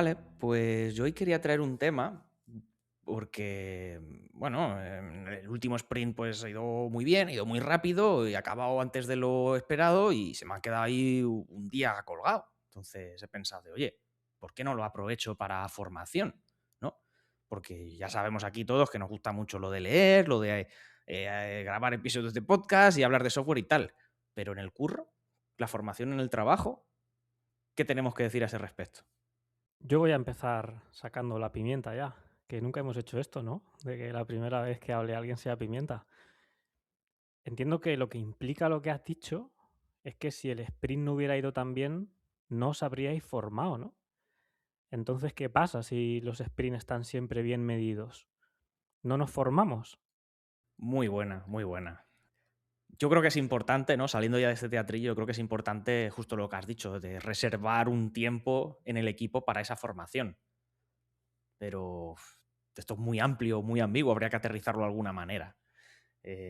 Vale, pues yo hoy quería traer un tema porque, bueno, el último sprint pues ha ido muy bien, ha ido muy rápido y ha acabado antes de lo esperado y se me ha quedado ahí un día colgado. Entonces he pensado, oye, ¿por qué no lo aprovecho para formación? ¿No? Porque ya sabemos aquí todos que nos gusta mucho lo de leer, lo de grabar episodios de podcast y hablar de software y tal. Pero en el curro, la formación en el trabajo, ¿qué tenemos que decir a ese respecto? Yo voy a empezar sacando la pimienta ya, que nunca hemos hecho esto, ¿no? De que la primera vez que hable alguien sea pimienta. Entiendo que lo que implica lo que has dicho es que si el sprint no hubiera ido tan bien, no os habríais formado, ¿no? Entonces, ¿qué pasa si los sprints están siempre bien medidos? ¿No nos formamos? Muy buena, muy buena. Yo creo que es importante, ¿no? Saliendo ya de este teatrillo, creo que es importante justo lo que has dicho, de reservar un tiempo en el equipo para esa formación. Pero esto es muy amplio, muy ambiguo, habría que aterrizarlo de alguna manera.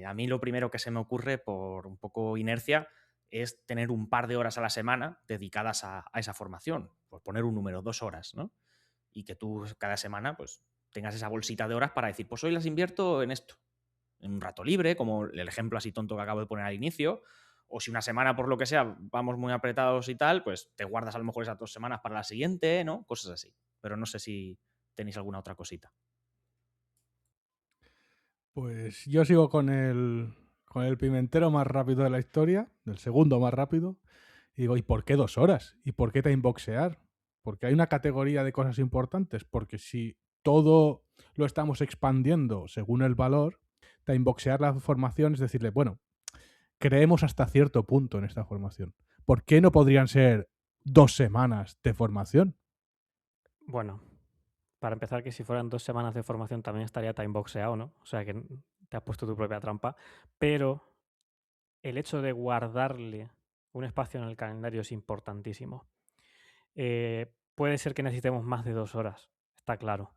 A mí lo primero que se me ocurre, por un poco inercia, es tener un par de horas a la semana dedicadas a esa formación. Por poner un número, 2 horas, ¿no? Y que tú cada semana pues tengas esa bolsita de horas para decir, pues hoy las invierto en esto, en un rato libre, como el ejemplo así tonto que acabo de poner al inicio, o si una semana por lo que sea vamos muy apretados y tal, pues te guardas a lo mejor esas 2 semanas para la siguiente, ¿no? Cosas así. Pero no sé si tenéis alguna otra cosita. Pues yo sigo con el pimentero más rápido de la historia, el segundo más rápido, y digo, ¿y por qué 2 horas? ¿Y por qué timeboxear? Porque hay una categoría de cosas importantes, porque si todo lo estamos expandiendo según el valor, timeboxear la formación es decirle, bueno, creemos hasta cierto punto en esta formación. ¿Por qué no podrían ser 2 semanas de formación? Bueno, para empezar, que si fueran 2 semanas de formación también estaría timeboxeado, ¿no? O sea que te has puesto tu propia trampa. Pero el hecho de guardarle un espacio en el calendario es importantísimo. Puede ser que necesitemos más de 2 horas, está claro.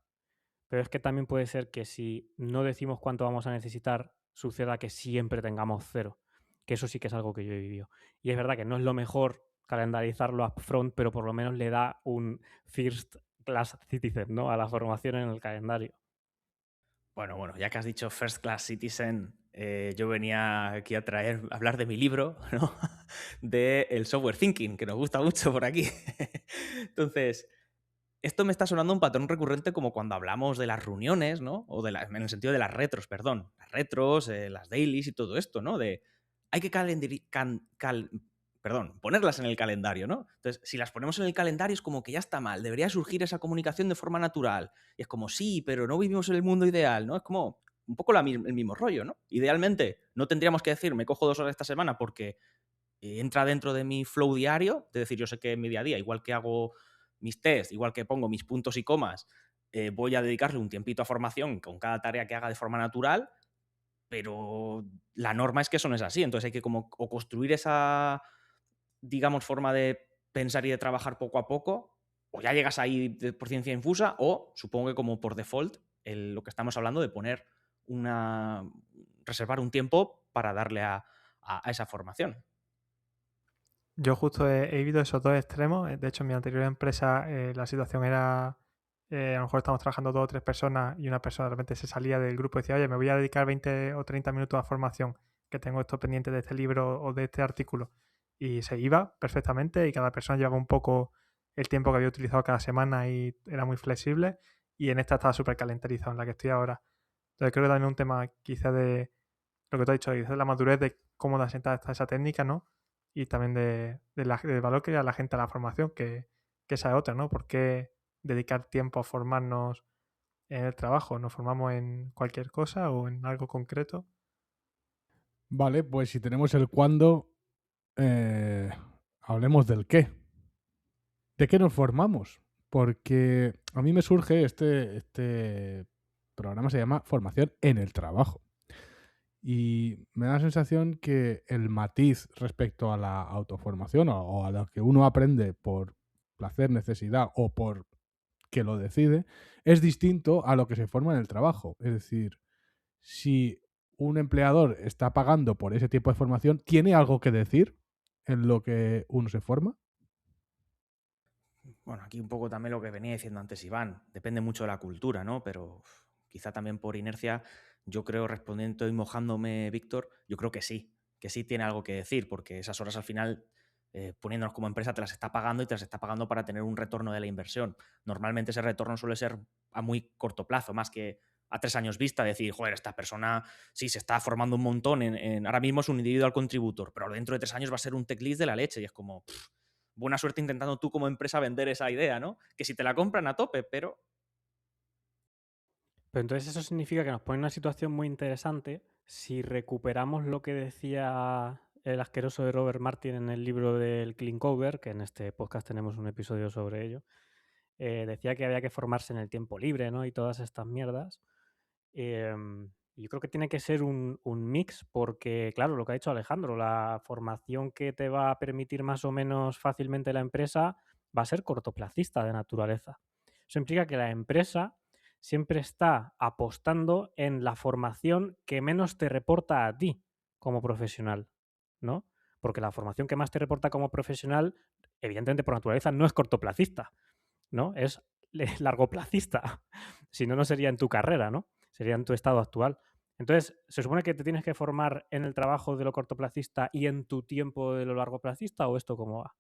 Pero es que también puede ser que si no decimos cuánto vamos a necesitar, suceda que siempre tengamos cero. Que eso sí que es algo que yo he vivido. Y es verdad que no es lo mejor calendarizarlo upfront, pero por lo menos le da un first class citizen, ¿no? A la formación en el calendario. Bueno, ya que has dicho First Class Citizen, yo venía aquí a hablar de mi libro, ¿no? De el software thinking, que nos gusta mucho por aquí. Entonces, esto me está sonando un patrón recurrente como cuando hablamos de las reuniones, ¿no? O en el sentido de las retros, perdón. Las retros, las dailies y todo esto, ¿no? De hay que ponerlas en el calendario, ¿no? Entonces, si las ponemos en el calendario es como que ya está mal, debería surgir esa comunicación de forma natural. Y es como, sí, pero no vivimos en el mundo ideal, ¿no? Es como un poco el mismo rollo, ¿no? Idealmente, no tendríamos que decir, me cojo 2 horas esta semana porque entra dentro de mi flow diario, es decir, yo sé que en mi día a día, igual que hago mis tests, igual que pongo mis puntos y comas, voy a dedicarle un tiempito a formación con cada tarea que haga de forma natural, pero la norma es que eso no es así, entonces hay que como o construir esa, digamos, forma de pensar y de trabajar poco a poco, o ya llegas ahí por ciencia infusa, o supongo que como por default, lo que estamos hablando de poner reservar un tiempo para darle a esa formación. Yo justo he vivido esos dos extremos. De hecho, en mi anterior empresa la situación era, a lo mejor estamos trabajando 2 o 3 personas y una persona de repente se salía del grupo y decía, oye, me voy a dedicar 20 o 30 minutos a formación, que tengo esto pendiente de este libro o de este artículo. Y se iba perfectamente y cada persona llevaba un poco el tiempo que había utilizado cada semana y era muy flexible. Y en esta estaba súper calendarizado, en la que estoy ahora. Entonces creo que también un tema quizá de lo que tú has dicho, quizás la madurez de cómo da sentada está esa técnica, ¿no? Y también del valor que da la gente a la formación, que esa es otra, ¿no? ¿Por qué dedicar tiempo a formarnos en el trabajo? ¿Nos formamos en cualquier cosa o en algo concreto? Vale, pues si tenemos el cuándo, hablemos del qué. ¿De qué nos formamos? Porque a mí me surge este programa, se llama Formación en el Trabajo. Y me da la sensación que el matiz respecto a la autoformación o a lo que uno aprende por placer, necesidad o por que lo decide, es distinto a lo que se forma en el trabajo. Es decir, si un empleador está pagando por ese tipo de formación, ¿tiene algo que decir en lo que uno se forma? Bueno, aquí un poco también lo que venía diciendo antes Iván, depende mucho de la cultura, ¿no? Pero quizá también por inercia, yo creo, respondiendo y mojándome, Víctor, yo creo que sí tiene algo que decir, porque esas horas al final, poniéndonos como empresa, te las está pagando y te las está pagando para tener un retorno de la inversión. Normalmente ese retorno suele ser a muy corto plazo, más que a 3 años vista, decir, joder, esta persona sí se está formando un montón, ahora mismo es un individual contributor, pero dentro de 3 años va a ser un tech lead de la leche y es como... buena suerte intentando tú como empresa vender esa idea, ¿no? Que si te la compran a tope, pero... Pero entonces eso significa que nos pone en una situación muy interesante si recuperamos lo que decía el asqueroso de Robert Martin en el libro del Clean Cover, que en este podcast tenemos un episodio sobre ello. Decía que había que formarse en el tiempo libre, ¿no? Y todas estas mierdas. Yo creo que tiene que ser un mix porque, claro, lo que ha dicho Alejandro, la formación que te va a permitir más o menos fácilmente la empresa va a ser cortoplacista de naturaleza. Eso implica que la empresa siempre está apostando en la formación que menos te reporta a ti como profesional, ¿no? Porque la formación que más te reporta como profesional, evidentemente por naturaleza, no es cortoplacista, ¿no? Es largoplacista. Si no, no sería en tu carrera, ¿no? Sería en tu estado actual. Entonces, ¿se supone que te tienes que formar en el trabajo de lo cortoplacista y en tu tiempo de lo largoplacista o esto cómo va?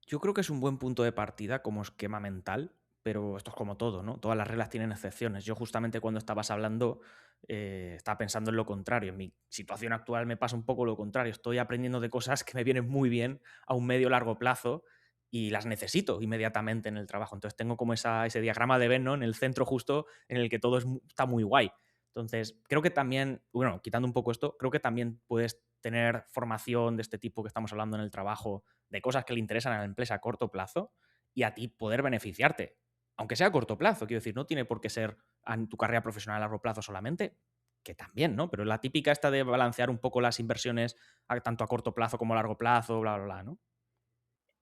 Yo creo que es un buen punto de partida como esquema mental, pero esto es como todo, ¿no? Todas las reglas tienen excepciones. Yo justamente cuando estabas hablando estaba pensando en lo contrario. En mi situación actual me pasa un poco lo contrario. Estoy aprendiendo de cosas que me vienen muy bien a un medio largo plazo y las necesito inmediatamente en el trabajo. Entonces tengo como ese diagrama de Venn, ¿no? En el centro justo en el que todo está muy guay. Entonces, creo que también, bueno, quitando un poco esto, creo que también puedes tener formación de este tipo que estamos hablando en el trabajo, de cosas que le interesan a la empresa a corto plazo y a ti poder beneficiarte. Aunque sea a corto plazo, quiero decir, no tiene por qué ser en tu carrera profesional a largo plazo solamente, que también, ¿no? Pero la típica esta de balancear un poco las inversiones tanto a corto plazo como a largo plazo, bla, bla, bla, ¿no?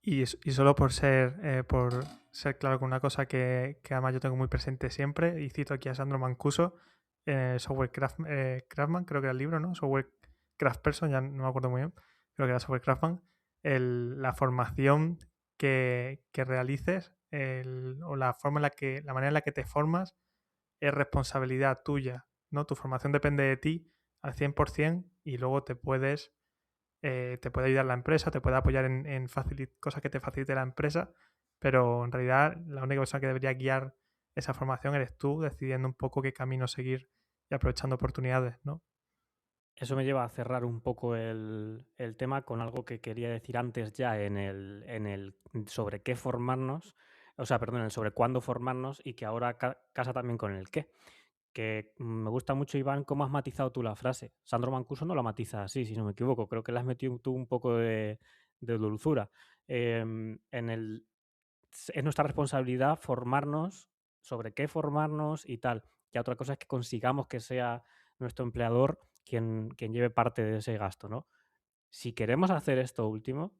Y solo por ser claro con una cosa que además yo tengo muy presente siempre, y cito aquí a Sandro Mancuso, Software Craftsman, creo que era el libro, ¿no? Software Craftsperson, ya no me acuerdo muy bien, creo que era Software Craftsman, la formación que realices o la manera en la que te formas es responsabilidad tuya, ¿no? Tu formación depende de ti al 100% y luego te puede ayudar la empresa, te puede apoyar en cosas que te facilite la empresa, pero en realidad la única persona que debería guiar esa formación eres tú, decidiendo un poco qué camino seguir y aprovechando oportunidades, ¿no? Eso me lleva a cerrar un poco el tema con algo que quería decir antes ya en el sobre qué formarnos, o sea, perdón, en el sobre cuándo formarnos y que ahora casa también con el qué. Que me gusta mucho, Iván, cómo has matizado tú la frase. Sandro Mancuso no la matiza así, si no me equivoco. Creo que le has metido tú un poco de dulzura. Es nuestra responsabilidad formarnos sobre qué formarnos y tal. Y otra cosa es que consigamos que sea nuestro empleador quien lleve parte de ese gasto, ¿no? Si queremos hacer esto último,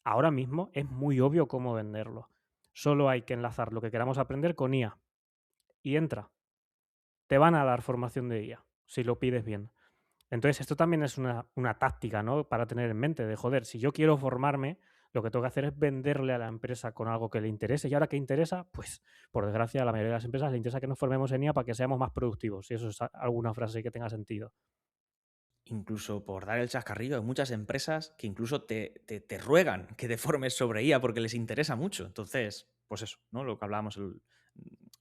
ahora mismo es muy obvio cómo venderlo. Solo hay que enlazar lo que queramos aprender con IA. Y entra. Te van a dar formación de IA, si lo pides bien. Entonces, esto también es una táctica, ¿no? Para tener en mente, de joder, si yo quiero formarme, lo que tengo que hacer es venderle a la empresa con algo que le interese. ¿Y ahora qué interesa? Pues, por desgracia, a la mayoría de las empresas le interesa que nos formemos en IA para que seamos más productivos. Si eso es alguna frase que tenga sentido. Incluso por dar el chascarrillo, hay muchas empresas que incluso te ruegan que te formes sobre IA porque les interesa mucho. Entonces, pues eso, ¿no? Lo que hablábamos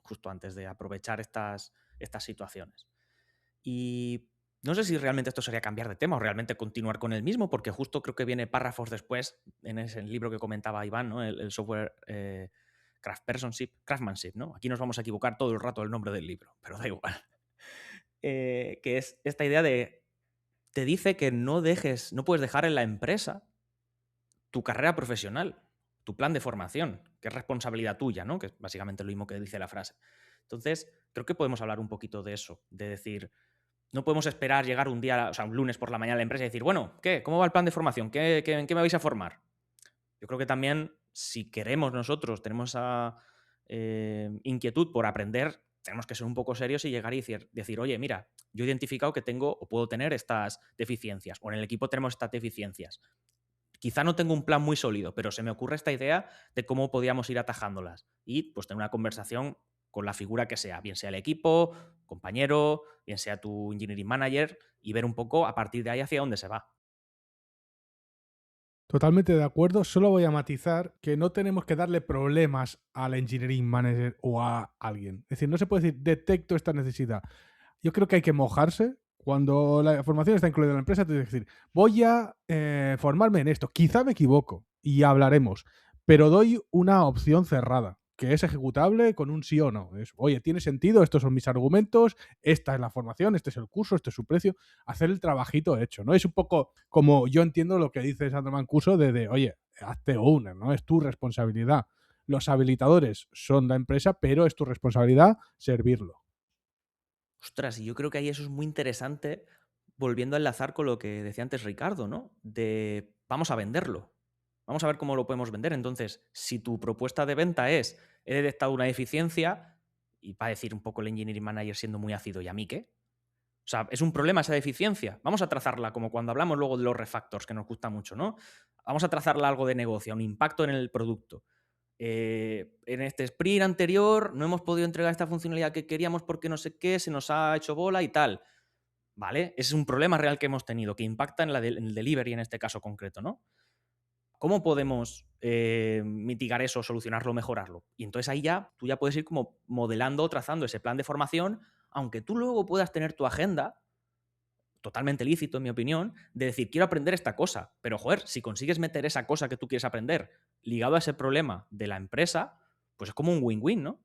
justo antes de aprovechar estas situaciones. Y no sé si realmente esto sería cambiar de tema o realmente continuar con el mismo, porque justo creo que viene párrafos después, en ese libro que comentaba Iván, ¿no? El software craftsmanship, ¿no? Aquí nos vamos a equivocar todo el rato el nombre del libro, pero da igual. Que es esta idea de, te dice que no puedes dejar en la empresa tu carrera profesional, tu plan de formación, que es responsabilidad tuya, ¿no? Que es básicamente lo mismo que dice la frase. Entonces, creo que podemos hablar un poquito de eso, de decir, no podemos esperar llegar un día, o sea, un lunes por la mañana a la empresa y decir, bueno, ¿qué? ¿Cómo va el plan de formación? ¿En qué me vais a formar? Yo creo que también, si queremos nosotros, tenemos esa inquietud por aprender, tenemos que ser un poco serios y llegar y decir, oye, mira, yo he identificado que tengo o puedo tener estas deficiencias, o en el equipo tenemos estas deficiencias. Quizá no tengo un plan muy sólido, pero se me ocurre esta idea de cómo podíamos ir atajándolas y pues tener una conversación con la figura que sea, bien sea el equipo, compañero, bien sea tu engineering manager, y ver un poco a partir de ahí hacia dónde se va. Totalmente de acuerdo, solo voy a matizar que no tenemos que darle problemas al engineering manager o a alguien. Es decir, no se puede decir detecto esta necesidad. Yo creo que hay que mojarse. Cuando la formación está incluida en la empresa, tienes que decir, voy a formarme en esto. Quizá me equivoco y hablaremos, pero doy una opción cerrada, que es ejecutable con un sí o no. Es, oye, tiene sentido, estos son mis argumentos, esta es la formación, este es el curso, este es su precio. Hacer el trabajito hecho, ¿no? Es un poco como yo entiendo lo que dice Sandro Mancuso oye, hazte owner, ¿no? Es tu responsabilidad. Los habilitadores son la empresa, pero es tu responsabilidad servirlo. Ostras, y yo creo que ahí eso es muy interesante, volviendo a enlazar con lo que decía antes Ricardo, ¿no? De vamos a venderlo. Vamos a ver cómo lo podemos vender. Entonces, si tu propuesta de venta es he detectado una deficiencia, y va a decir un poco el engineering manager siendo muy ácido, ¿y a mí qué? O sea, es un problema esa deficiencia. Vamos a trazarla como cuando hablamos luego de los refactors, que nos gusta mucho, ¿no? Vamos a trazarla algo de negocio, un impacto en el producto. En este sprint anterior no hemos podido entregar esta funcionalidad que queríamos porque no sé qué, se nos ha hecho bola y tal. ¿Vale? Ese es un problema real que hemos tenido, que impacta en el delivery en este caso concreto, ¿no? ¿Cómo podemos mitigar eso, solucionarlo, mejorarlo? Y entonces ahí ya tú ya puedes ir como modelando o trazando ese plan de formación, aunque tú luego puedas tener tu agenda, totalmente lícito en mi opinión, de decir, quiero aprender esta cosa, pero joder, si consigues meter esa cosa que tú quieres aprender ligado a ese problema de la empresa, pues es como un win-win, ¿no?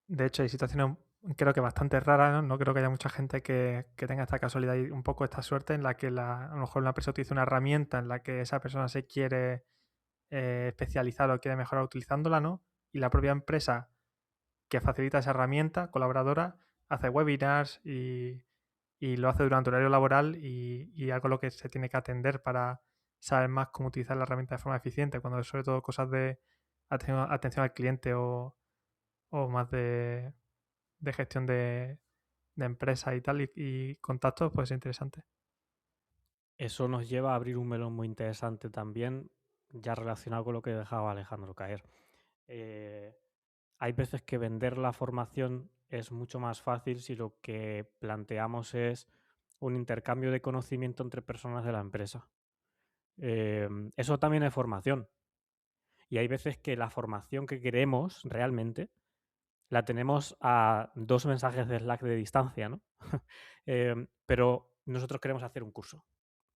De hecho, hay situaciones creo que bastante raras, ¿no? No creo que haya mucha gente que tenga esta casualidad y un poco esta suerte en la que a lo mejor una empresa utiliza una herramienta en la que esa persona se quiere especializar o quiere mejorar utilizándola, ¿no? Y la propia empresa que facilita esa herramienta colaboradora hace webinars y lo hace durante horario laboral y algo a lo que se tiene que atender para saber más cómo utilizar la herramienta de forma eficiente, cuando es sobre todo cosas de atención al cliente o más de gestión de empresa y tal, y contactos, pues es interesante. Eso nos lleva a abrir un melón muy interesante también, ya relacionado con lo que dejaba Alejandro caer. Hay veces que vender la formación es mucho más fácil si lo que planteamos es un intercambio de conocimiento entre personas de la empresa. Eso también es formación. Y hay veces que la formación que queremos realmente la tenemos a 2 mensajes de Slack de distancia, ¿no? Pero nosotros queremos hacer un curso.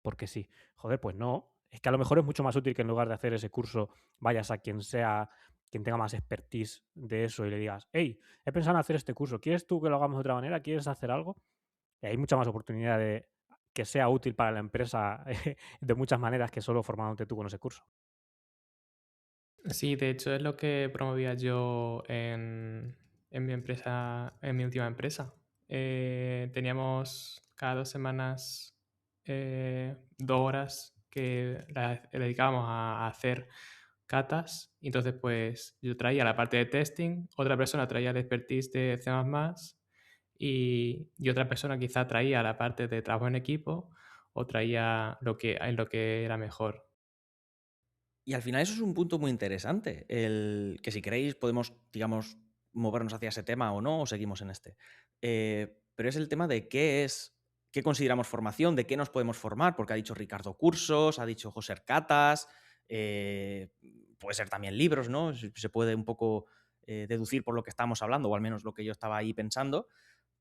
Porque sí. Joder, pues no. Es que a lo mejor es mucho más útil que en lugar de hacer ese curso vayas a quien sea, quien tenga más expertise de eso y le digas, hey, he pensado en hacer este curso, ¿quieres tú que lo hagamos de otra manera? ¿Quieres hacer algo? Y hay mucha más oportunidad de que sea útil para la empresa de muchas maneras que solo formándote tú con ese curso. Sí, de hecho es lo que promovía yo en mi empresa, en mi última empresa. Teníamos cada 2 semanas 2 horas que le dedicábamos a hacer catas. Y entonces, pues yo traía la parte de testing, otra persona traía el expertise de C++ y otra persona quizá traía la parte de trabajo en equipo o traía en lo que era mejor. Y al final eso es un punto muy interesante, el que si queréis podemos, digamos, movernos hacia ese tema o no, o seguimos en este. Pero es el tema de qué consideramos formación, de qué nos podemos formar, porque ha dicho Ricardo cursos, ha dicho José catas, puede ser también libros, ¿no? Se puede un poco deducir por lo que estamos hablando, o al menos lo que yo estaba ahí pensando.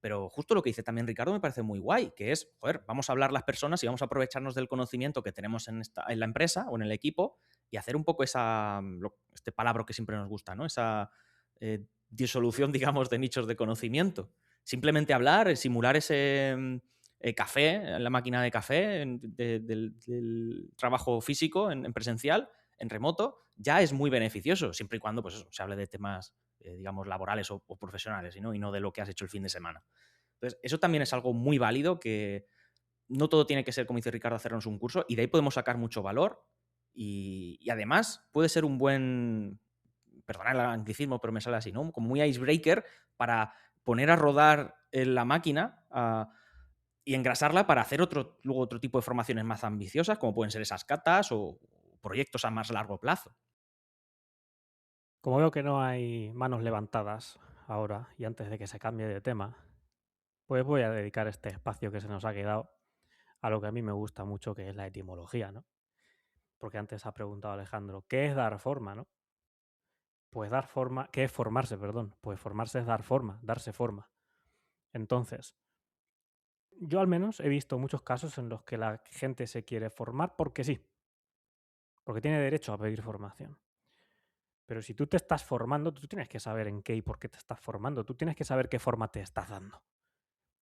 Pero justo lo que dice también Ricardo me parece muy guay, que es, joder, vamos a hablar las personas y vamos a aprovecharnos del conocimiento que tenemos en la empresa o en el equipo y hacer un poco este palabra que siempre nos gusta, ¿no? Esa disolución, digamos, de nichos de conocimiento. Simplemente hablar, simular ese café, en la máquina de café, del trabajo físico, en presencial, en remoto, ya es muy beneficioso, siempre y cuando pues eso, se hable de temas digamos, laborales o profesionales, y no de lo que has hecho el fin de semana. Entonces, eso también es algo muy válido, que no todo tiene que ser, como dice Ricardo, hacernos un curso, y de ahí podemos sacar mucho valor, y además puede ser un buen, perdonad el anglicismo, pero me sale así, ¿no? Como muy icebreaker para poner a rodar la máquina y engrasarla para hacer luego otro tipo de formaciones más ambiciosas, como pueden ser esas catas o proyectos a más largo plazo. Como veo que no hay manos levantadas ahora y antes de que se cambie de tema, pues voy a dedicar este espacio que se nos ha quedado a lo que a mí me gusta mucho, que es la etimología, ¿no? Porque antes ha preguntado Alejandro, ¿qué es dar forma, no? Pues dar forma, ¿qué es formarse, perdón? Pues formarse es dar forma, darse forma. Entonces, yo al menos he visto muchos casos en los que la gente se quiere formar porque sí, porque tiene derecho a pedir formación. Pero si tú te estás formando, tú tienes que saber en qué y por qué te estás formando. Tú tienes que saber qué forma te estás dando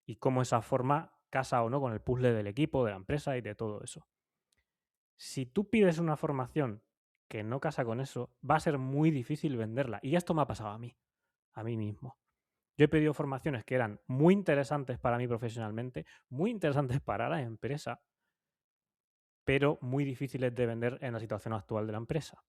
y cómo esa forma casa o no con el puzzle del equipo, de la empresa y de todo eso. Si tú pides una formación que no casa con eso, va a ser muy difícil venderla. Y esto me ha pasado a mí mismo. Yo he pedido formaciones que eran muy interesantes para mí profesionalmente, muy interesantes para la empresa, pero muy difíciles de vender en la situación actual de la empresa.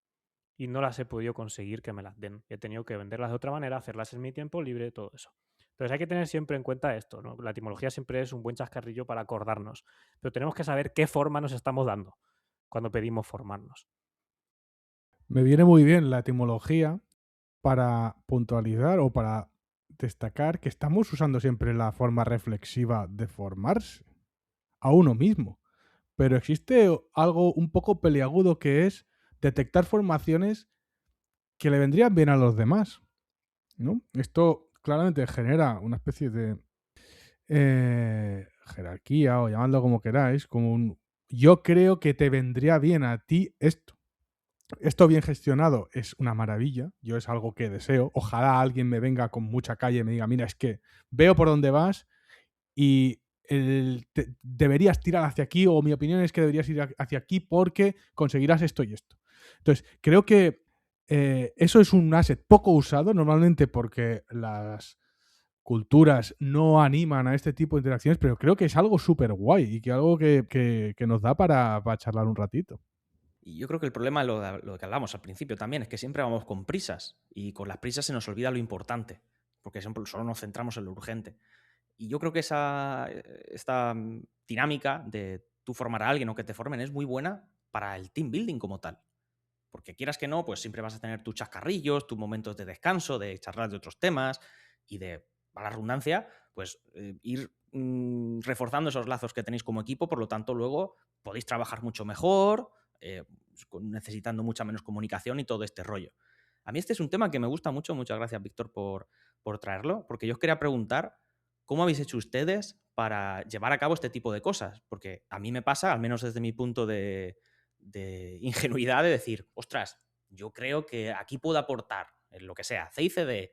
Y no las he podido conseguir que me las den. He tenido que venderlas de otra manera, hacerlas en mi tiempo libre, todo eso. Entonces hay que tener siempre en cuenta esto, ¿no? La etimología siempre es un buen chascarrillo para acordarnos, pero tenemos que saber qué forma nos estamos dando cuando pedimos formarnos. Me viene muy bien la etimología para puntualizar o para destacar que estamos usando siempre la forma reflexiva de formarse a uno mismo. Pero existe algo un poco peliagudo que es detectar formaciones que le vendrían bien a los demás, ¿no? Esto claramente genera una especie de jerarquía o llamadlo como queráis, como un yo creo que te vendría bien a ti esto. Esto bien gestionado es una maravilla, yo es algo que deseo. Ojalá alguien me venga con mucha calle y me diga, mira, es que veo por dónde vas y deberías tirar hacia aquí, o mi opinión es que deberías ir hacia aquí porque conseguirás esto y esto. Entonces, creo que eso es un asset poco usado normalmente porque las culturas no animan a este tipo de interacciones, pero creo que es algo súper guay y que algo que nos da para charlar un ratito. Y yo creo que el problema es lo que hablamos al principio también, es que siempre vamos con prisas y con las prisas se nos olvida lo importante, porque siempre solo nos centramos en lo urgente. Y yo creo que esta dinámica de tú formar a alguien o que te formen es muy buena para el team building como tal. Porque quieras que no, pues siempre vas a tener tus chascarrillos, tus momentos de descanso, de charlar de otros temas y de, a la redundancia, pues ir reforzando esos lazos que tenéis como equipo. Por lo tanto, luego podéis trabajar mucho mejor, necesitando mucha menos comunicación y todo este rollo. A mí este es un tema que me gusta mucho. Muchas gracias, Víctor, por traerlo, porque yo os quería preguntar cómo habéis hecho ustedes para llevar a cabo este tipo de cosas. Porque a mí me pasa, al menos desde mi punto de ingenuidad, de decir, ostras, yo creo que aquí puedo aportar en lo que sea, CICD,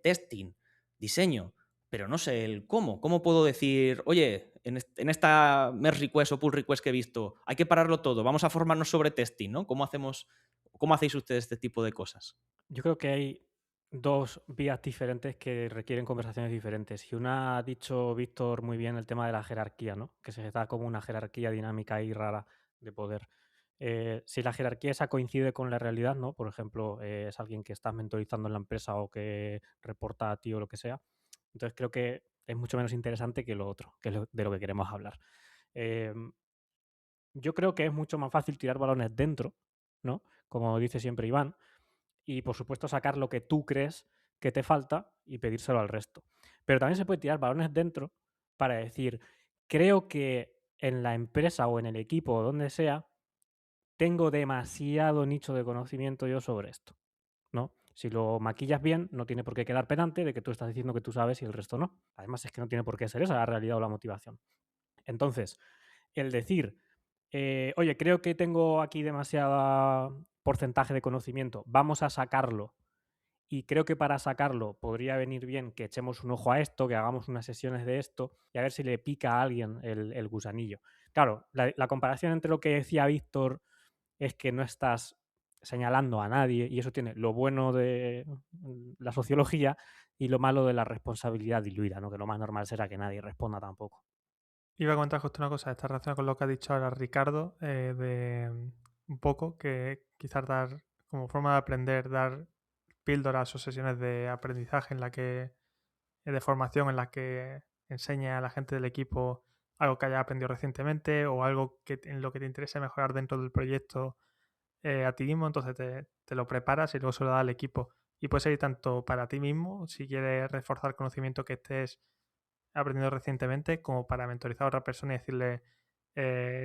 testing, diseño, pero no sé el cómo. ¿Cómo puedo decir, oye, en esta merge request o pull request que he visto, hay que pararlo todo, vamos a formarnos sobre testing, ¿no? ¿Cómo hacéis ustedes este tipo de cosas? Yo creo que hay dos vías diferentes que requieren conversaciones diferentes. Y una ha dicho Víctor muy bien el tema de la jerarquía, ¿no? Que se da como una jerarquía dinámica y rara de poder. Si la jerarquía esa coincide con la realidad, ¿no? Por ejemplo, es alguien que estás mentorizando en la empresa o que reporta a ti o lo que sea. Entonces creo que es mucho menos interesante que lo otro, que es de lo que queremos hablar. Yo creo que es mucho más fácil tirar balones dentro, ¿no? Como dice siempre Iván, y por supuesto sacar lo que tú crees que te falta y pedírselo al resto. Pero también se puede tirar balones dentro para decir, creo que en la empresa o en el equipo o donde sea, tengo demasiado nicho de conocimiento yo sobre esto, ¿no? Si lo maquillas bien, no tiene por qué quedar pedante de que tú estás diciendo que tú sabes y el resto no. Además, es que no tiene por qué ser esa la realidad o la motivación. Entonces, el decir, oye, creo que tengo aquí demasiado porcentaje de conocimiento, vamos a sacarlo. Y creo que para sacarlo podría venir bien que echemos un ojo a esto, que hagamos unas sesiones de esto y a ver si le pica a alguien el gusanillo. Claro, la comparación entre lo que decía Víctor es que no estás señalando a nadie y eso tiene lo bueno de la sociología y lo malo de la responsabilidad diluida, ¿no? Que lo más normal será que nadie responda tampoco. Iba a comentar justo una cosa, está relacionada con lo que ha dicho ahora Ricardo, de un poco que quizás dar, como forma de aprender, dar píldoras o sesiones de aprendizaje de formación en la que enseña a la gente del equipo algo que hayas aprendido recientemente o algo en lo que te interese mejorar dentro del proyecto a ti mismo, entonces te lo preparas y luego se lo das al equipo. Y puede ser tanto para ti mismo, si quieres reforzar conocimiento que estés aprendiendo recientemente, como para mentorizar a otra persona y decirle,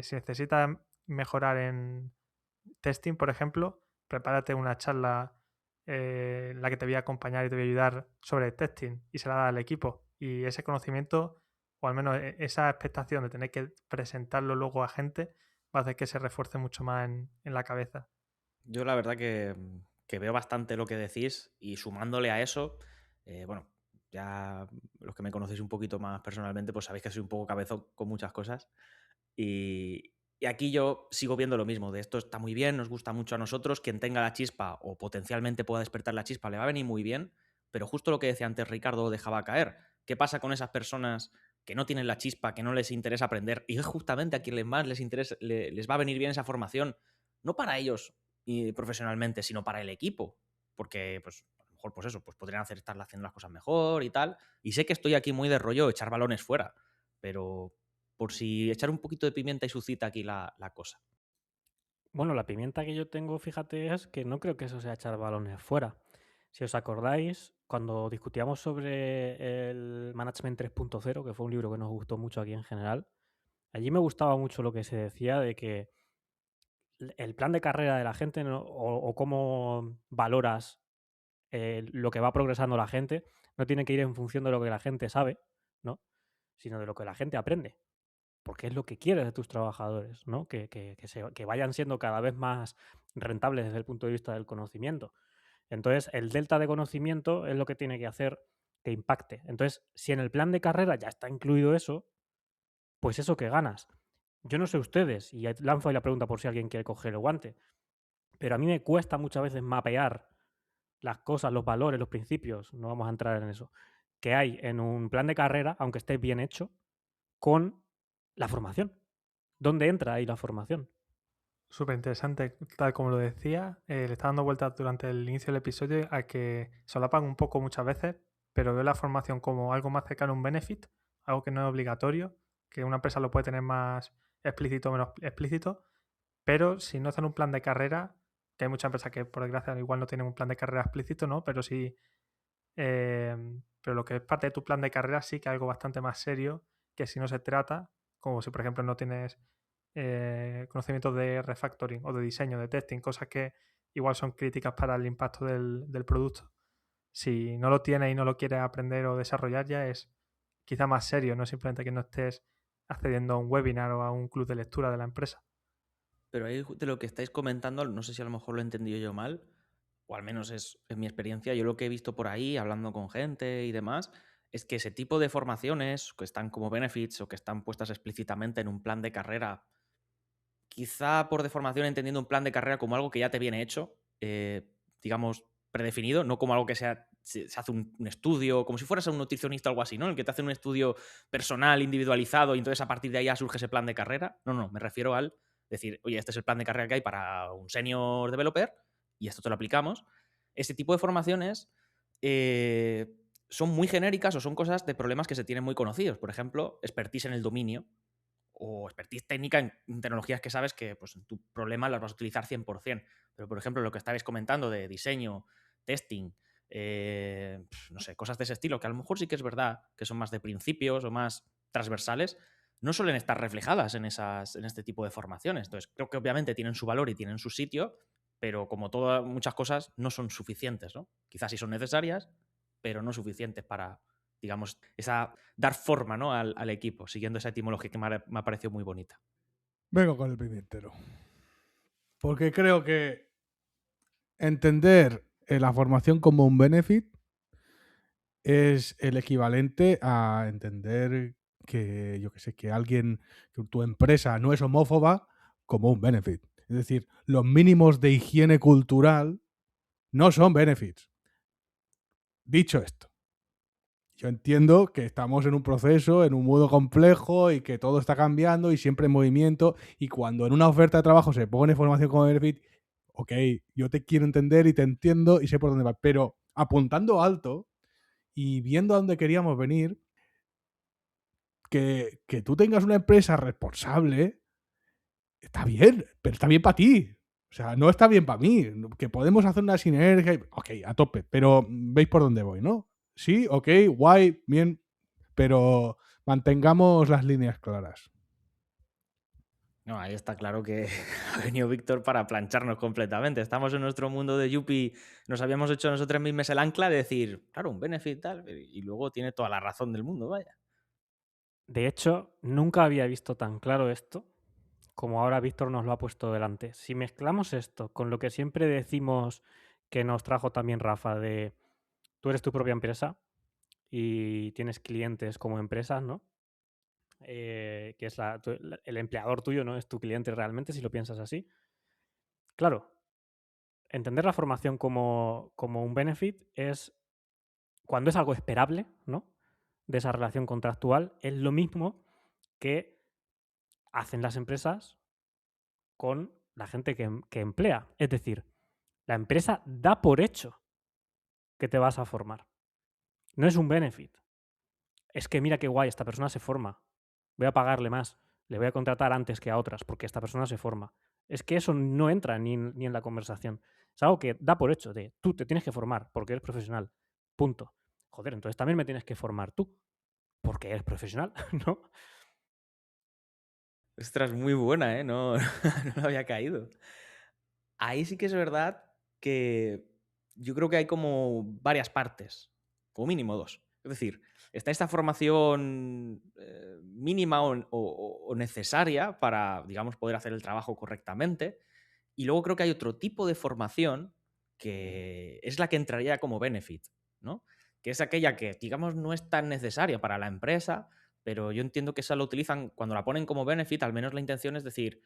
si necesitas mejorar en testing, por ejemplo, prepárate una charla en la que te voy a acompañar y te voy a ayudar sobre testing y se la da al equipo. Y ese conocimiento, o al menos esa expectación de tener que presentarlo luego a gente, va a hacer que se refuerce mucho más en la cabeza. Yo la verdad que veo bastante lo que decís y sumándole a eso, bueno, ya los que me conocéis un poquito más personalmente, pues sabéis que soy un poco cabezón con muchas cosas. Y aquí yo sigo viendo lo mismo, de esto está muy bien, nos gusta mucho a nosotros, quien tenga la chispa o potencialmente pueda despertar la chispa le va a venir muy bien, pero justo lo que decía antes Ricardo dejaba caer. ¿Qué pasa con esas personas que no tienen la chispa, que no les interesa aprender? Y es justamente a quien más les interesa, les va a venir bien esa formación, no para ellos y profesionalmente, sino para el equipo, porque pues a lo mejor pues eso, pues podrían estar haciendo las cosas mejor y tal. Y sé que estoy aquí muy de rollo echar balones fuera, pero por si echar un poquito de pimienta y sucita aquí la cosa. Bueno, la pimienta que yo tengo, fíjate, es que no creo que eso sea echar balones fuera. Si os acordáis, cuando discutíamos sobre el Management 3.0, que fue un libro que nos gustó mucho aquí en general, allí me gustaba mucho lo que se decía de que el plan de carrera de la gente o cómo valoras lo que va progresando la gente no tiene que ir en función de lo que la gente sabe, ¿no? Sino de lo que la gente aprende. Porque es lo que quieres de tus trabajadores, ¿no? Que vayan siendo cada vez más rentables desde el punto de vista del conocimiento. Entonces, el delta de conocimiento es lo que tiene que hacer que impacte. Entonces, si en el plan de carrera ya está incluido eso, pues eso que ganas. Yo no sé ustedes, y lanzo ahí la pregunta por si alguien quiere coger el guante, pero a mí me cuesta muchas veces mapear las cosas, los valores, los principios, no vamos a entrar en eso, que hay en un plan de carrera, aunque esté bien hecho, con la formación. ¿Dónde entra ahí la formación? Súper interesante, tal como lo decía, le está dando vueltas durante el inicio del episodio a que solapan un poco muchas veces, pero veo la formación como algo más cercano a un benefit, algo que no es obligatorio, que una empresa lo puede tener más explícito o menos explícito, pero si no está en un plan de carrera, que hay muchas empresas que por desgracia igual no tienen un plan de carrera explícito, ¿no? Pero sí, pero lo que es parte de tu plan de carrera sí que es algo bastante más serio que si no se trata, como si por ejemplo no tienes conocimientos de refactoring o de diseño, de testing, cosas que igual son críticas para el impacto del producto. Si no lo tienes y no lo quieres aprender o desarrollar, ya es quizá más serio, no simplemente que no estés accediendo a un webinar o a un club de lectura de la empresa. Pero ahí de lo que estáis comentando, no sé si a lo mejor lo he entendido yo mal, o al menos es mi experiencia, yo lo que he visto por ahí, hablando con gente y demás, es que ese tipo de formaciones que están como benefits o que están puestas explícitamente en un plan de carrera, quizá por deformación entendiendo un plan de carrera como algo que ya te viene hecho, digamos, predefinido, no como algo que se hace un estudio, como si fueras un nutricionista o algo así, ¿no? El que te hace un estudio personal, individualizado, y entonces a partir de ahí ya surge ese plan de carrera. No, me refiero al decir, oye, este es el plan de carrera que hay para un senior developer y esto te lo aplicamos. Ese tipo de formaciones son muy genéricas o son cosas de problemas que se tienen muy conocidos. Por ejemplo, expertise en el dominio o expertise técnica en tecnologías que sabes que pues, en tu problema las vas a utilizar 100%. Pero, por ejemplo, lo que estabais comentando de diseño, testing, no sé, cosas de ese estilo, que a lo mejor sí que es verdad que son más de principios o más transversales, no suelen estar reflejadas en este tipo de formaciones. Entonces, creo que obviamente tienen su valor y tienen su sitio, pero como todas muchas cosas, no son suficientes, ¿no? Quizás sí son necesarias, pero no suficientes para, digamos, dar forma, ¿no? al equipo, siguiendo esa etimología que me ha parecido muy bonita. Vengo con el pimientero. Porque creo que entender la formación como un benefit es el equivalente a entender que, yo que sé, que tu empresa no es homófoba como un benefit. Es decir, los mínimos de higiene cultural no son benefits. Dicho esto, yo entiendo que estamos en un proceso, en un mundo complejo y que todo está cambiando y siempre en movimiento, y cuando en una oferta de trabajo se pone formación como benefit, ok, yo te quiero entender y te entiendo y sé por dónde va, pero apuntando alto y viendo a dónde queríamos venir, que tú tengas una empresa responsable está bien, pero está bien para ti. O sea, no está bien para mí. Que podemos hacer una sinergia. Ok, a tope, pero veis por dónde voy, ¿no? Sí, ok, guay, bien, pero mantengamos las líneas claras. No, ahí está claro que ha venido Víctor para plancharnos completamente. Estamos en nuestro mundo de Yuppie, nos habíamos hecho nosotros mismos el ancla de decir, claro, un benefit tal, y luego tiene toda la razón del mundo, vaya. De hecho, nunca había visto tan claro esto como ahora Víctor nos lo ha puesto delante. Si mezclamos esto con lo que siempre decimos que nos trajo también Rafa, de tú eres tu propia empresa y tienes clientes como empresas, ¿no? Que es el empleador tuyo, ¿no? Es tu cliente realmente, si lo piensas así. Claro, entender la formación como un benefit es cuando es algo esperable, ¿no? De esa relación contractual, es lo mismo que hacen las empresas con la gente que emplea. Es decir, la empresa da por hecho que te vas a formar. No es un benefit. Es que mira qué guay, esta persona se forma. Voy a pagarle más. Le voy a contratar antes que a otras porque esta persona se forma. Es que eso no entra ni en la conversación. Es algo que da por hecho de tú te tienes que formar porque eres profesional. Punto. Joder, entonces también me tienes que formar tú porque eres profesional, ¿no? Ostras, muy buena, ¿eh? No, no me había caído. Ahí sí que es verdad que yo creo que hay como varias partes, como mínimo dos. Es decir, está esta formación mínima o necesaria para, digamos, poder hacer el trabajo correctamente. Y luego creo que hay otro tipo de formación que es la que entraría como benefit, ¿no? Que es aquella que, digamos, no es tan necesaria para la empresa, pero yo entiendo que esa lo utilizan cuando la ponen como benefit, al menos la intención es decir,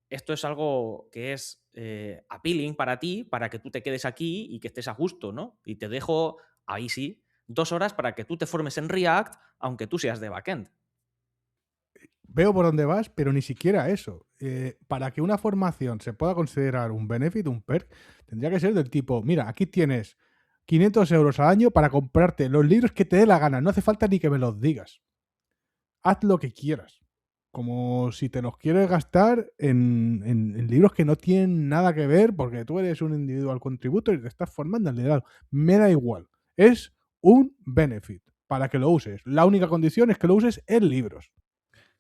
esto es algo que es appealing para ti, para que tú te quedes aquí y que estés a gusto, ¿no? Y te dejo, ahí sí, 2 horas para que tú te formes en React, aunque tú seas de backend. Veo por dónde vas, pero ni siquiera eso. Para que una formación se pueda considerar un benefit, un perk, tendría que ser del tipo, mira, aquí tienes 500 euros al año para comprarte los libros que te dé la gana. No hace falta ni que me los digas. Haz lo que quieras. Como si te los quieres gastar en libros que no tienen nada que ver porque tú eres un individual contributor y te estás formando en liderazgo. Me da igual. Es un benefit para que lo uses. La única condición es que lo uses en libros.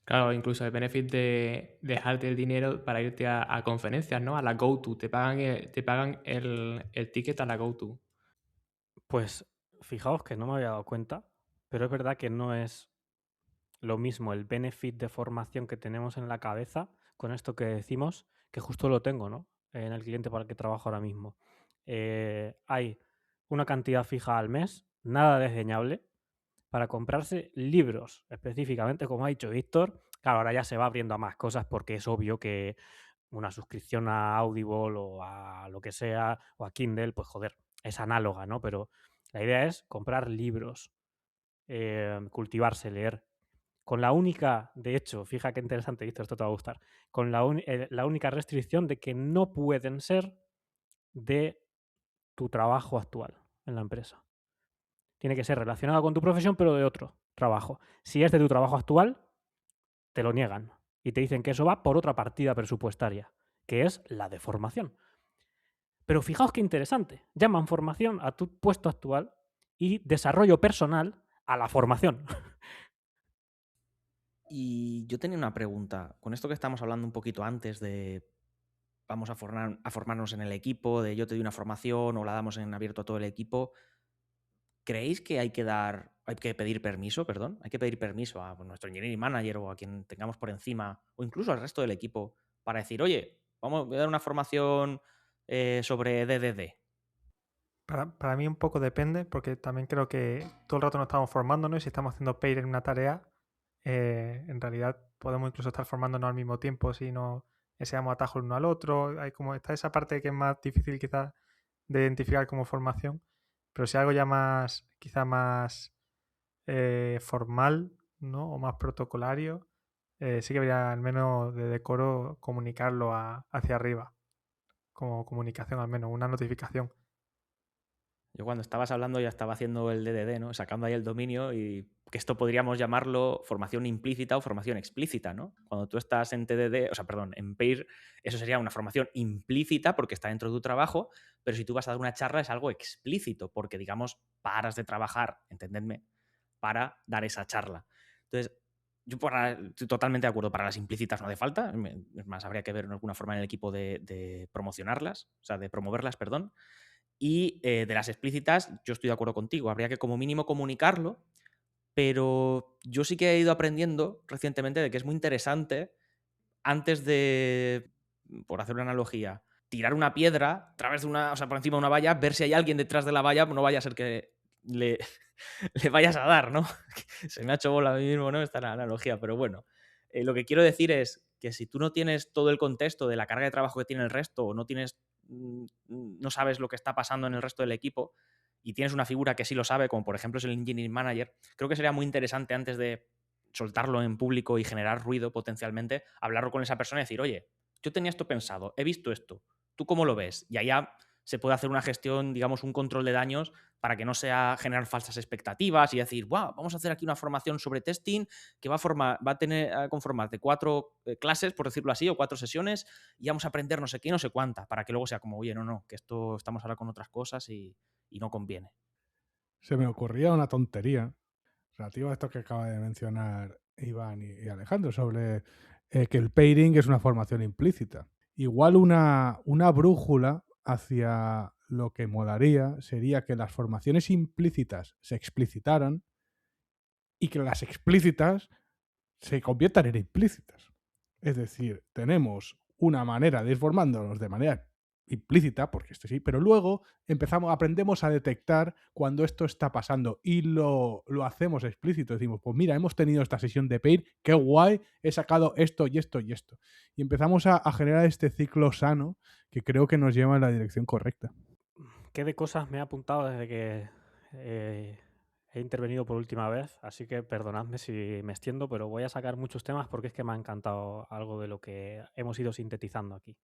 Claro, incluso el benefit de dejarte el dinero para irte a conferencias, ¿no? A la GoTo. Te pagan el ticket a la GoTo. Pues fijaos que no me había dado cuenta, pero es verdad que no es lo mismo el benefit de formación que tenemos en la cabeza con esto que decimos, que justo lo tengo, ¿no? En el cliente para el que trabajo ahora mismo. Hay una cantidad fija al mes, nada desdeñable, para comprarse libros, específicamente, como ha dicho Víctor. Claro, ahora ya se va abriendo a más cosas porque es obvio que una suscripción a Audible o a lo que sea, o a Kindle, pues joder, es análoga, ¿no? Pero la idea es comprar libros, cultivarse, leer. Con la única, de hecho, fija qué interesante, Víctor, esto te va a gustar, con la única restricción de que no pueden ser de tu trabajo actual en la empresa. Tiene que ser relacionado con tu profesión, pero de otro trabajo. Si es de tu trabajo actual, te lo niegan y te dicen que eso va por otra partida presupuestaria, que es la de formación. Pero fijaos qué interesante. Llaman formación a tu puesto actual y desarrollo personal a la formación. Y yo tenía una pregunta. Con esto que estamos hablando un poquito antes de vamos a formarnos en el equipo, de yo te doy una formación o la damos en abierto a todo el equipo, ¿creéis que hay que pedir permiso, perdón? Hay que pedir permiso a nuestro engineering manager o a quien tengamos por encima o incluso al resto del equipo para decir, oye, voy a dar una formación sobre DDD. Para mí un poco depende, porque también creo que todo el rato nos estamos formándonos y si estamos haciendo pair en una tarea, en realidad podemos incluso estar formándonos al mismo tiempo si no deseamos atajos uno al otro. Hay como está esa parte que es más difícil quizás de identificar como formación, pero si algo ya más, quizá más formal, ¿no? O más protocolario, sí que habría al menos de decoro comunicarlo hacia arriba, como comunicación al menos, una notificación. Yo cuando estabas hablando ya estaba haciendo el DDD, ¿no? Sacando ahí el dominio y que esto podríamos llamarlo formación implícita o formación explícita, ¿no? Cuando tú estás en TDD, o sea, perdón, en PAIR, eso sería una formación implícita porque está dentro de tu trabajo, pero si tú vas a dar una charla es algo explícito porque, digamos, paras de trabajar, entendedme, para dar esa charla. Entonces, yo estoy totalmente de acuerdo. Para las implícitas no hace falta. Es más, habría que ver alguna forma en el equipo de promocionarlas, o sea, de promoverlas, perdón. Y de las explícitas, yo estoy de acuerdo contigo. Habría que como mínimo comunicarlo, pero yo sí que he ido aprendiendo recientemente de que es muy interesante antes de, por hacer una analogía, tirar una piedra a través de o sea, por encima de una valla, ver si hay alguien detrás de la valla, no vaya a ser que le vayas a dar, ¿no? Se me ha hecho bola a mí mismo, ¿no? Esta analogía, pero bueno. Lo que quiero decir es que si tú no tienes todo el contexto de la carga de trabajo que tiene el resto, o no sabes lo que está pasando en el resto del equipo, y tienes una figura que sí lo sabe, como por ejemplo es el Engineering Manager, creo que sería muy interesante antes de soltarlo en público y generar ruido potencialmente, hablarlo con esa persona y decir, oye, yo tenía esto pensado, he visto esto, ¿tú cómo lo ves? Y allá se puede hacer una gestión, digamos, un control de daños para que no sea generar falsas expectativas y decir, wow, vamos a hacer aquí una formación sobre testing que va a conformar de 4 clases, por decirlo así, o 4 sesiones, y vamos a aprender no sé qué, no sé cuánta, para que luego sea como, oye, no, que esto estamos ahora con otras cosas y no conviene. Se me ocurría una tontería relativa a esto que acaba de mencionar Iván y Alejandro sobre que el pairing es una formación implícita. Igual una brújula hacia lo que molaría sería que las formaciones implícitas se explicitaran y que las explícitas se conviertan en implícitas. Es decir, tenemos una manera de ir formándonos de manera implícita, porque esto sí, pero luego aprendemos a detectar cuando esto está pasando y lo hacemos explícito. Decimos, pues mira, hemos tenido esta sesión de PAIR, qué guay, he sacado esto y esto y esto. Y empezamos a generar este ciclo sano que creo que nos lleva en la dirección correcta. ¿Qué de cosas me he apuntado desde que he intervenido por última vez? Así que perdonadme si me extiendo, pero voy a sacar muchos temas porque es que me ha encantado algo de lo que hemos ido sintetizando aquí.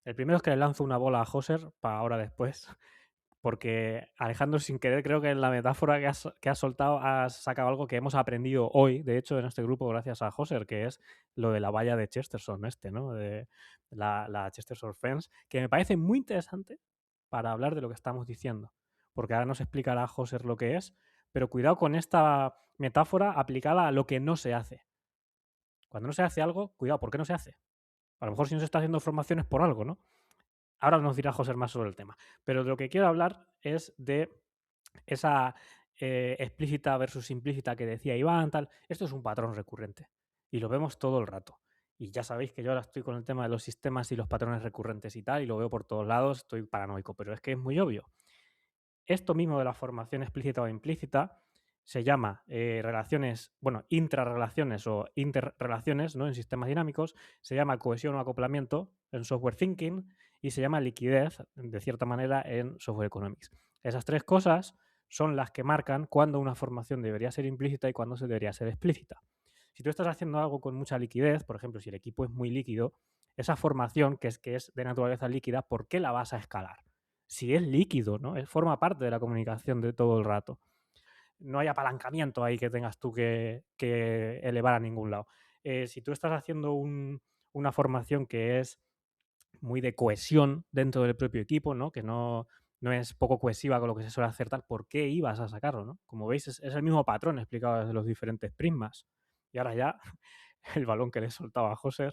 El primero es que le lanzo una bola a Joser para ahora después, porque Alejandro, sin querer, creo que en la metáfora que has soltado has sacado algo que hemos aprendido hoy, de hecho, en este grupo, gracias a Joser, que es lo de la valla de Chesterton, ¿no? De la Chesterton Fence, que me parece muy interesante para hablar de lo que estamos diciendo, porque ahora nos explicará Joser lo que es, pero cuidado con esta metáfora aplicada a lo que no se hace. Cuando no se hace algo, cuidado, ¿por qué no se hace? A lo mejor si no se está haciendo formaciones por algo, ¿no? Ahora nos dirá José más sobre el tema. Pero de lo que quiero hablar es de esa explícita versus implícita que decía Iván, tal. Esto es un patrón recurrente y lo vemos todo el rato. Y ya sabéis que yo ahora estoy con el tema de los sistemas y los patrones recurrentes y tal, y lo veo por todos lados, estoy paranoico, pero es que es muy obvio. Esto mismo de la formación explícita o implícita se llama relaciones, bueno, intrarrelaciones o interrelaciones, ¿no? En sistemas dinámicos, se llama cohesión o acoplamiento en software thinking y se llama liquidez, de cierta manera, en software economics. Esas tres cosas son las que marcan cuándo una formación debería ser implícita y cuándo se debería ser explícita. Si tú estás haciendo algo con mucha liquidez, por ejemplo, si el equipo es muy líquido, esa formación que es de naturaleza líquida, ¿por qué la vas a escalar? Si es líquido, ¿no? Forma parte de la comunicación de todo el rato. No hay apalancamiento ahí que tengas tú que elevar a ningún lado. Si tú estás haciendo una formación que es muy de cohesión dentro del propio equipo, ¿no? Que no es poco cohesiva con lo que se suele hacer tal, ¿por qué ibas a sacarlo, no? Como veis, es el mismo patrón explicado desde los diferentes prismas. Y ahora ya, el balón que le soltaba a Joser.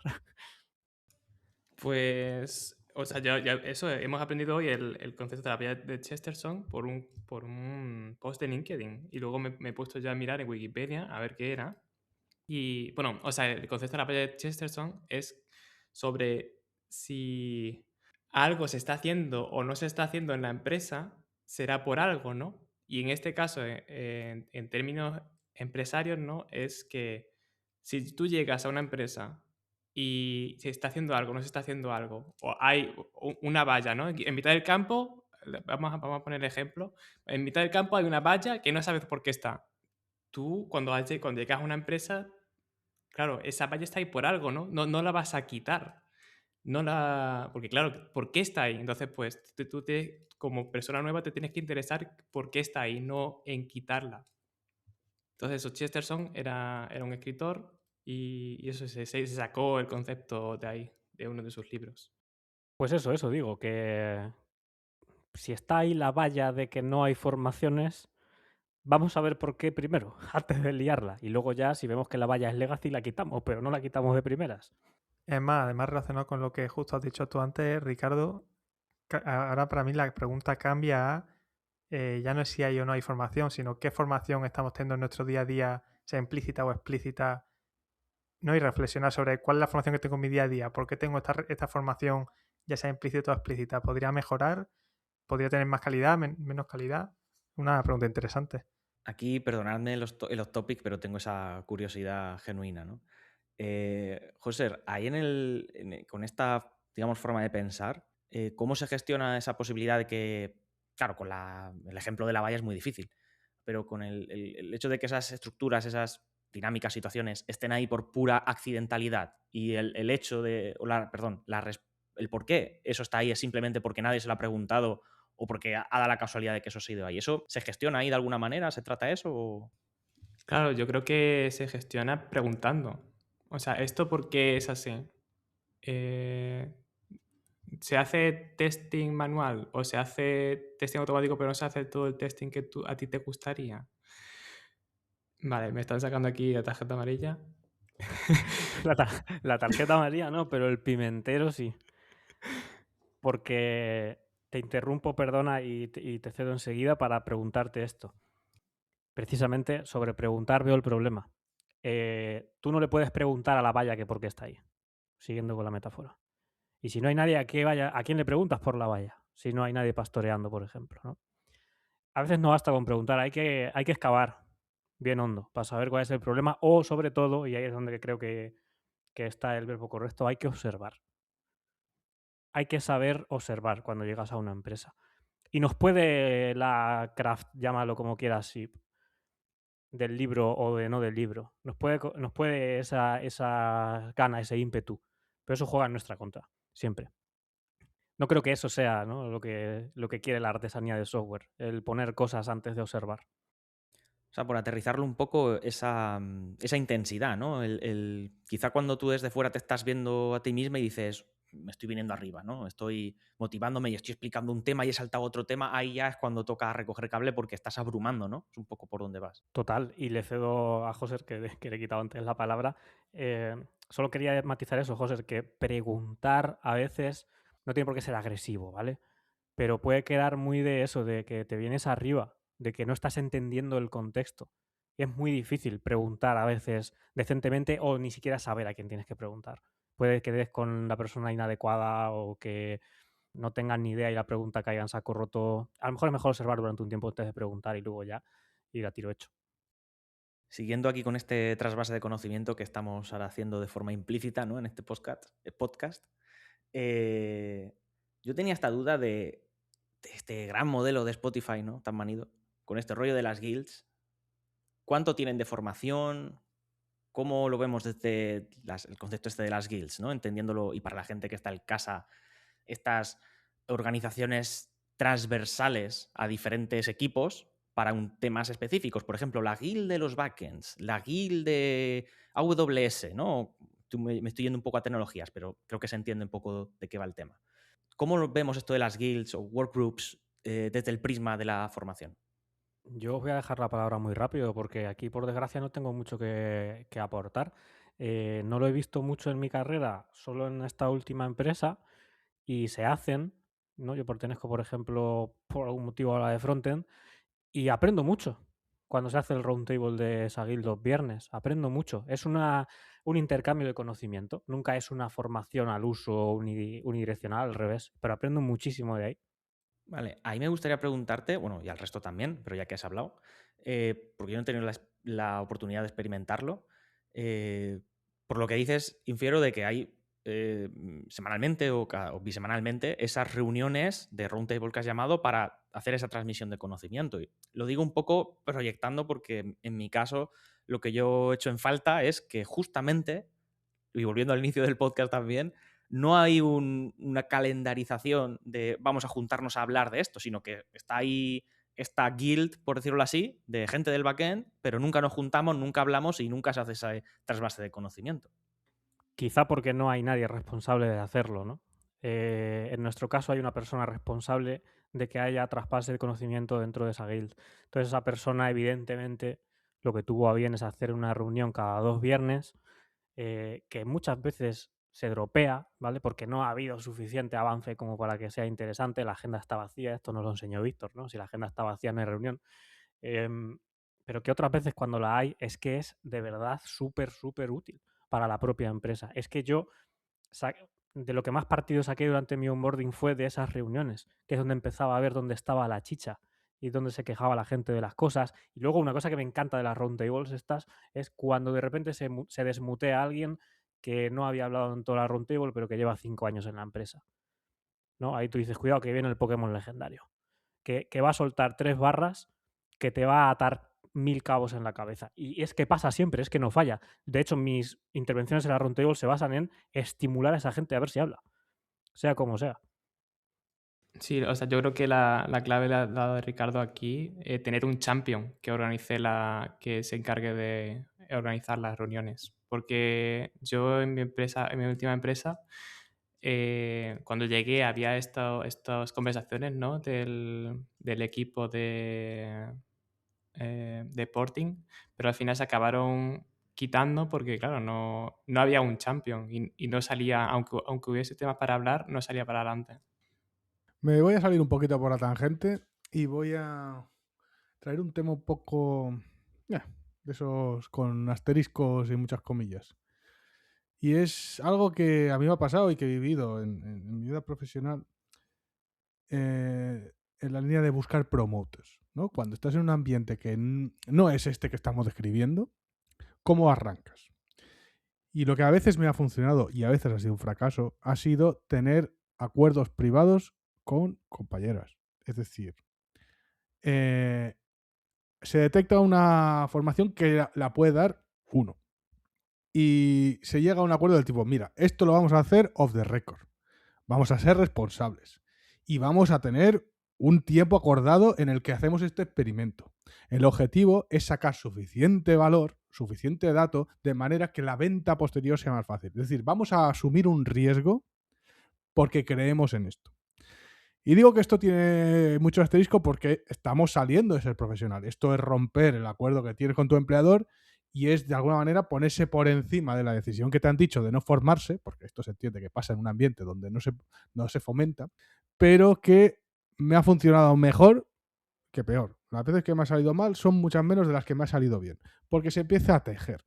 Pues, o sea, ya eso, hemos aprendido hoy el concepto de la valla de Chesterton por un post de LinkedIn. Y luego me he puesto ya a mirar en Wikipedia a ver qué era. Y bueno, o sea, el concepto de la valla de Chesterton es sobre si algo se está haciendo o no se está haciendo en la empresa, será por algo, ¿no? Y en este caso, en términos empresarios, ¿no? Es que si tú llegas a una empresa y se está haciendo algo, no se está haciendo algo, o hay una valla, ¿no? En mitad del campo, vamos a poner el ejemplo, en mitad del campo hay una valla que no sabes por qué está. Tú, cuando llegas a una empresa, claro, esa valla está ahí por algo, ¿no? No la vas a quitar. Porque claro, ¿por qué está ahí? Entonces, pues como persona nueva te tienes que interesar por qué está ahí, no en quitarla. Entonces, eso, Chesterton era un escritor y eso se sacó el concepto de ahí, de uno de sus libros. Pues eso digo, que si está ahí la valla de que no hay formaciones, vamos a ver por qué primero, antes de liarla. Y luego ya, si vemos que la valla es legacy, la quitamos, pero no la quitamos de primeras. Es más, además relacionado con lo que justo has dicho tú antes, Ricardo, ahora para mí la pregunta cambia a ya no es si hay o no hay formación, sino qué formación estamos teniendo en nuestro día a día, sea implícita o explícita, ¿no? Y reflexionar sobre cuál es la formación que tengo en mi día a día, por qué tengo esta formación, ya sea implícita o explícita. ¿Podría mejorar? ¿Podría tener más calidad, menos calidad? Una pregunta interesante. Aquí, perdonadme el off topic, pero tengo esa curiosidad genuina, ¿no? José, ahí con esta, digamos, forma de pensar, ¿cómo se gestiona esa posibilidad de que, claro, con el ejemplo de la valla es muy difícil, pero con el hecho de que esas estructuras, esas dinámicas, situaciones estén ahí por pura accidentalidad y el hecho de, el por qué eso está ahí es simplemente porque nadie se lo ha preguntado o porque ha dado la casualidad de que eso se ha ido ahí? ¿Eso se gestiona ahí de alguna manera? ¿Se trata eso? O... Claro, yo creo que se gestiona preguntando. O sea, ¿esto por qué es así? ¿Se hace testing manual o se hace testing automático pero no se hace todo el testing que a ti te gustaría? Vale, me están sacando aquí la tarjeta amarilla. La tarjeta amarilla no, pero el pimentero sí. Porque te interrumpo, perdona, y te cedo enseguida para preguntarte esto. Precisamente sobre preguntar veo el problema. Tú no le puedes preguntar a la valla que por qué está ahí, siguiendo con la metáfora. Y si no hay nadie, ¿a quién le preguntas por la valla? Si no hay nadie pastoreando, por ejemplo, ¿no? A veces no basta con preguntar, hay que excavar bien hondo para saber cuál es el problema o, sobre todo, y ahí es donde creo que está el verbo correcto, hay que observar. Hay que saber observar cuando llegas a una empresa. Y nos puede la craft, llámalo como quieras, sí, del libro o de no del libro. Nos puede esa gana, ese ímpetu. Pero eso juega en nuestra contra, siempre. No creo que eso sea, ¿no?, lo que quiere la artesanía del software, el poner cosas antes de observar. O sea, por aterrizarlo un poco, esa intensidad, ¿no? Quizá cuando tú desde fuera te estás viendo a ti misma y dices, me estoy viniendo arriba, ¿no? Estoy motivándome y estoy explicando un tema y he saltado a otro tema, ahí ya es cuando toca recoger cable porque estás abrumando, ¿no? Es un poco por donde vas. Total, y le cedo a Joser, que le he quitado antes la palabra. Solo quería matizar eso, Joser, que preguntar a veces no tiene por qué ser agresivo, ¿vale? Pero puede quedar muy de eso, de que te vienes arriba, de que no estás entendiendo el contexto. Y es muy difícil preguntar a veces decentemente o ni siquiera saber a quién tienes que preguntar. Puede que des con la persona inadecuada o que no tengan ni idea y la pregunta caiga en saco roto. A lo mejor es mejor observar durante un tiempo antes de preguntar y luego ya ir a tiro hecho. Siguiendo aquí con este trasvase de conocimiento que estamos ahora haciendo de forma implícita, ¿no?, en este podcast, yo tenía esta duda de este gran modelo de Spotify, ¿no?, tan manido, con este rollo de las guilds. ¿Cuánto tienen de formación? ¿Cómo lo vemos desde el concepto este de las guilds, ¿no?, entendiéndolo, y para la gente que está en casa, estas organizaciones transversales a diferentes equipos para temas específicos? Por ejemplo, la guild de los backends, la guild de AWS, ¿no? Me estoy yendo un poco a tecnologías, pero creo que se entiende un poco de qué va el tema. ¿Cómo vemos esto de las guilds o workgroups desde el prisma de la formación? Yo os voy a dejar la palabra muy rápido porque aquí, por desgracia, no tengo mucho que aportar. No lo he visto mucho en mi carrera, solo en esta última empresa, y se hacen, ¿no? Yo pertenezco, por ejemplo, por algún motivo a la de Frontend, y aprendo mucho cuando se hace el roundtable de esa guild los viernes. Aprendo mucho. Es un intercambio de conocimiento. Nunca es una formación al uso unidireccional, al revés, pero aprendo muchísimo de ahí. Vale, ahí me gustaría preguntarte, bueno, y al resto también, pero ya que has hablado, porque yo no he tenido la oportunidad de experimentarlo. Por lo que dices, infiero de que hay semanalmente o bisemanalmente esas reuniones de roundtable que has llamado para hacer esa transmisión de conocimiento. Y lo digo un poco proyectando porque en mi caso lo que yo he hecho en falta es que justamente, y volviendo al inicio del podcast también, no hay una calendarización de vamos a juntarnos a hablar de esto, sino que está ahí esta guild, por decirlo así, de gente del backend, pero nunca nos juntamos, nunca hablamos y nunca se hace ese trasvase de conocimiento. Quizá porque no hay nadie responsable de hacerlo, ¿no? En nuestro caso hay una persona responsable de que haya traspase de conocimiento dentro de esa guild. Entonces esa persona evidentemente lo que tuvo a bien es hacer una reunión cada 2 viernes, que muchas veces se dropea, ¿vale? Porque no ha habido suficiente avance como para que sea interesante, la agenda está vacía, esto nos lo enseñó Víctor, ¿no? Si la agenda está vacía no hay reunión. Pero que otras veces cuando la hay es que es de verdad súper, súper útil para la propia empresa. Es que yo, de lo que más partido saqué durante mi onboarding fue de esas reuniones, que es donde empezaba a ver dónde estaba la chicha y dónde se quejaba la gente de las cosas. Y luego una cosa que me encanta de las roundtables estas es cuando de repente se desmutea a alguien que no había hablado en toda la roundtable, pero que lleva 5 años en la empresa, ¿no? Ahí tú dices, cuidado que viene el Pokémon legendario, que va a soltar 3 barras que te va a atar 1000 cabos en la cabeza. Y es que pasa siempre, es que no falla. De hecho, mis intervenciones en la roundtable se basan en estimular a esa gente a ver si habla, sea como sea. Sí, o sea, yo creo que la clave la ha dado Ricardo aquí, tener un champion que organice que se encargue de organizar las reuniones. Porque yo en mi empresa, en mi última empresa, cuando llegué había estas conversaciones, ¿no? del equipo de porting, pero al final se acabaron quitando porque, claro, no había un champion y no salía, aunque hubiese temas para hablar, no salía para adelante. Me voy a salir un poquito por la tangente y voy a traer un tema un poco de esos con asteriscos y muchas comillas. Y es algo que a mí me ha pasado y que he vivido en mi vida profesional en la línea de buscar promoters, ¿no? Cuando estás en un ambiente que no es este que estamos describiendo, ¿cómo arrancas? Y lo que a veces me ha funcionado y a veces ha sido un fracaso ha sido tener acuerdos privados con compañeras. Es decir, se detecta una formación que la puede dar uno. Y se llega a un acuerdo del tipo, mira, esto lo vamos a hacer off the record. Vamos a ser responsables. Y vamos a tener un tiempo acordado en el que hacemos este experimento. El objetivo es sacar suficiente valor, suficiente dato, de manera que la venta posterior sea más fácil. Es decir, vamos a asumir un riesgo porque creemos en esto. Y digo que esto tiene mucho asterisco porque estamos saliendo de ser profesional. Esto es romper el acuerdo que tienes con tu empleador y es de alguna manera ponerse por encima de la decisión que te han dicho de no formarse, porque esto se entiende que pasa en un ambiente donde no se fomenta, pero que me ha funcionado mejor que peor. Las veces que me ha salido mal son muchas menos de las que me ha salido bien, porque se empieza a tejer.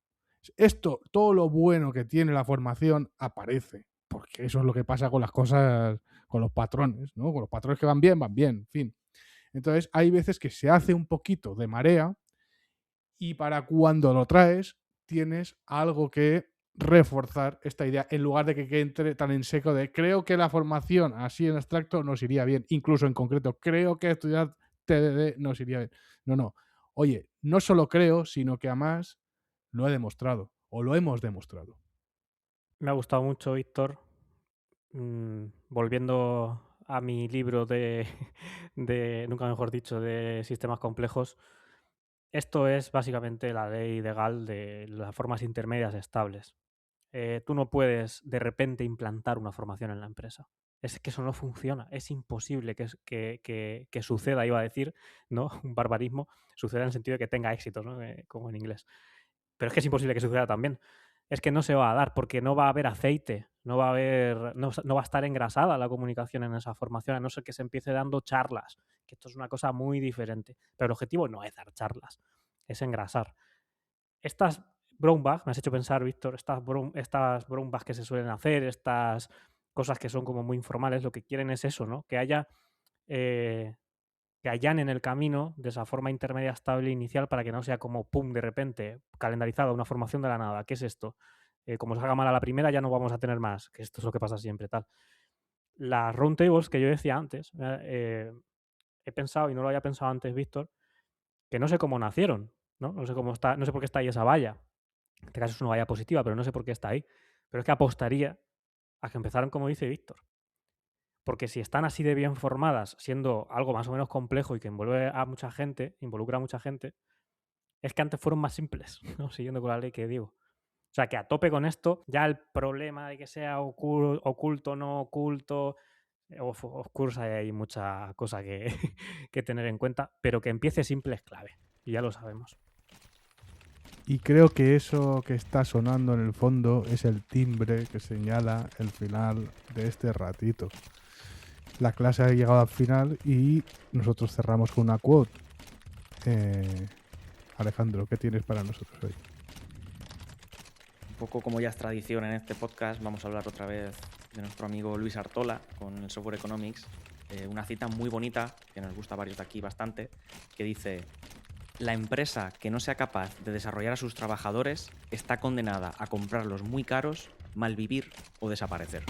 Esto, todo lo bueno que tiene la formación aparece, porque eso es lo que pasa con las cosas, con los patrones, ¿no? Con los patrones que van bien, en fin. Entonces, hay veces que se hace un poquito de marea y para cuando lo traes, tienes algo que reforzar esta idea en lugar de que entre tan en seco de creo que la formación así en abstracto nos iría bien, incluso en concreto, creo que estudiar TDD nos iría bien. No. Oye, no solo creo, sino que además lo he demostrado o lo hemos demostrado. Me ha gustado mucho, Víctor. Volviendo a mi libro de, nunca mejor dicho, de sistemas complejos, esto es básicamente la ley de Gall de las formas intermedias estables. Tú no puedes de repente implantar una formación en la empresa. Es que eso no funciona. Es imposible que suceda, iba a decir, ¿no? Un barbarismo, suceda en el sentido de que tenga éxito, ¿no? Como en inglés. Pero es que es imposible que suceda también. Es que no se va a dar porque no va a haber aceite, no va a estar engrasada la comunicación en esa formación, a no ser que se empiece dando charlas, que esto es una cosa muy diferente. Pero el objetivo no es dar charlas, es engrasar. Estas brown bag, me has hecho pensar, Víctor, estas brown bag que se suelen hacer, estas cosas que son como muy informales, lo que quieren es eso, ¿no? Que haya que allanen el camino de esa forma intermedia estable inicial para que no sea como pum, de repente, calendarizada, una formación de la nada. ¿Qué es esto? Como se haga mal a la primera, ya no vamos a tener más, que esto es lo que pasa siempre, tal. Las roundtables que yo decía antes, he pensado, y no lo había pensado antes, Víctor, que no sé cómo nacieron, ¿no? No sé por qué está ahí esa valla. En este caso es una valla positiva, pero no sé por qué está ahí. Pero es que apostaría a que empezaron como dice Víctor. Porque si están así de bien formadas, siendo algo más o menos complejo y que involucra a mucha gente, es que antes fueron más simples, ¿no? Siguiendo con la ley que digo. O sea, que a tope con esto, ya el problema de que sea oculto, no oculto, oscuros hay mucha cosa que, que tener en cuenta, pero que empiece simple es clave, y ya lo sabemos. Y creo que eso que está sonando en el fondo es el timbre que señala el final de este ratito. La clase ha llegado al final y nosotros cerramos con una quote. Alejandro, ¿qué tienes para nosotros hoy? Un poco como ya es tradición en este podcast, vamos a hablar otra vez de nuestro amigo Luis Artola con el Software Economics. Una cita muy bonita, que nos gusta a varios de aquí bastante, que dice: la empresa que no sea capaz de desarrollar a sus trabajadores está condenada a comprarlos muy caros, malvivir o desaparecer.